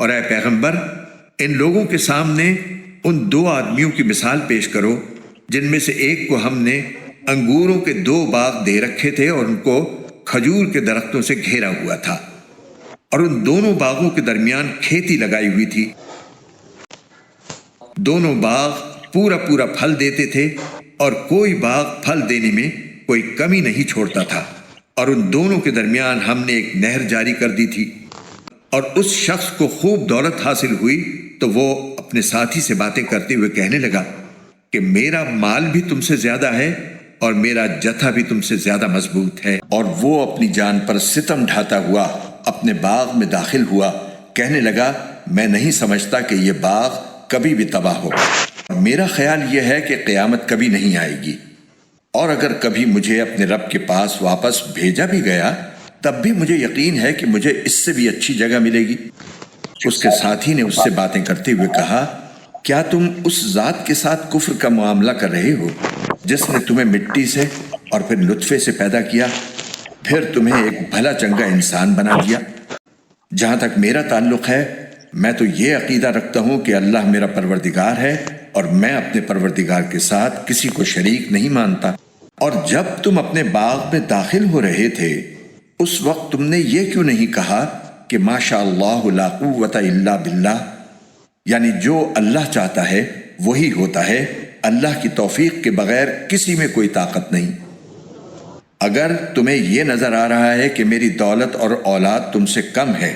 اور اے پیغمبر ان لوگوں کے سامنے ان 2 آدمیوں کی مثال پیش کرو جن میں سے ایک کو ہم نے انگوروں کے 2 باغ دے رکھے تھے اور ان کو کھجور کے درختوں سے گھیرا ہوا تھا، اور ان دونوں باغوں کے درمیان کھیتی لگائی ہوئی تھی۔ دونوں باغ پورا پورا پھل دیتے تھے اور کوئی باغ پھل دینے میں کوئی کمی نہیں چھوڑتا تھا، اور ان دونوں کے درمیان ہم نے ایک نہر جاری کر دی تھی۔ اور اس شخص کو خوب دولت حاصل ہوئی تو وہ اپنے ساتھی سے باتیں کرتے ہوئے کہنے لگا کہ میرا مال بھی تم سے زیادہ ہے اور میرا جتھا بھی تم سے زیادہ مضبوط ہے۔ اور وہ اپنی جان پر ستم ڈھاتا ہوا اپنے باغ میں داخل ہوا، کہنے لگا میں نہیں سمجھتا کہ یہ باغ کبھی بھی تباہ ہوگا۔ میرا خیال یہ ہے کہ قیامت کبھی نہیں آئے گی، اور اگر کبھی مجھے اپنے رب کے پاس واپس بھیجا بھی گیا تب بھی مجھے یقین ہے کہ مجھے اس سے بھی اچھی جگہ ملے گی۔ اس کے ساتھی نے اس سے باتیں کرتے ہوئے کہا کیا تم اس ذات کے ساتھ کفر کا معاملہ کر رہے ہو جس نے تمہیں مٹی سے اور پھر نطفے سے پیدا کیا، پھر تمہیں ایک بھلا چنگا انسان بنا دیا؟ جہاں تک میرا تعلق ہے میں تو یہ عقیدہ رکھتا ہوں کہ اللہ میرا پروردگار ہے اور میں اپنے پروردگار کے ساتھ کسی کو شریک نہیں مانتا۔ اور جب تم اپنے باغ میں داخل ہو رہے تھے اس وقت تم نے یہ کیوں نہیں کہا کہ ماشاء اللہ لا قوت الا باللہ، یعنی جو اللہ چاہتا ہے وہی ہوتا ہے، اللہ کی توفیق کے بغیر کسی میں کوئی طاقت نہیں۔ اگر تمہیں یہ نظر آ رہا ہے کہ میری دولت اور اولاد تم سے کم ہے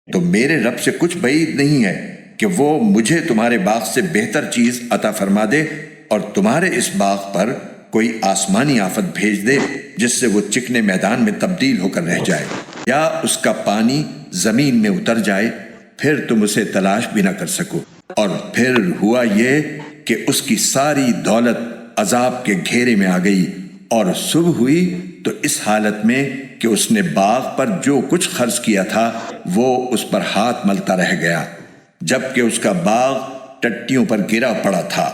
تو میرے رب سے کچھ بعید نہیں ہے کہ وہ مجھے تمہارے باغ سے بہتر چیز عطا فرما دے اور تمہارے اس باغ پر کوئی آسمانی آفت بھیج دے جس سے وہ چکنے میدان میں تبدیل ہو کر رہ جائے، یا اس کا پانی زمین میں اتر جائے، پھر تم اسے تلاش بھی نہ کر سکو۔ اور پھر ہوا یہ کہ اس کی ساری دولت عذاب کے گھیرے میں آ گئی، اور صبح ہوئی تو اس حالت میں کہ اس نے باغ پر جو کچھ خرچ کیا تھا وہ اس پر ہاتھ ملتا رہ گیا، جبکہ اس کا باغ ٹٹیوں پر گرا پڑا تھا،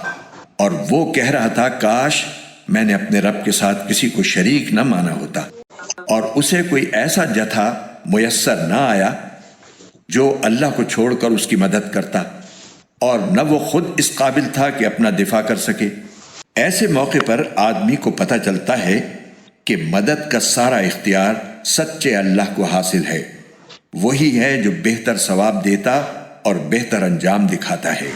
اور وہ کہہ رہا تھا کاش میں نے اپنے رب کے ساتھ کسی کو شریک نہ مانا ہوتا۔ اور اسے کوئی ایسا جتھا میسر نہ آیا جو اللہ کو چھوڑ کر اس کی مدد کرتا، اور نہ وہ خود اس قابل تھا کہ اپنا دفاع کر سکے۔ ایسے موقع پر آدمی کو پتہ چلتا ہے کہ مدد کا سارا اختیار سچے اللہ کو حاصل ہے، وہی ہے جو بہتر ثواب دیتا اور بہتر انجام دکھاتا ہے۔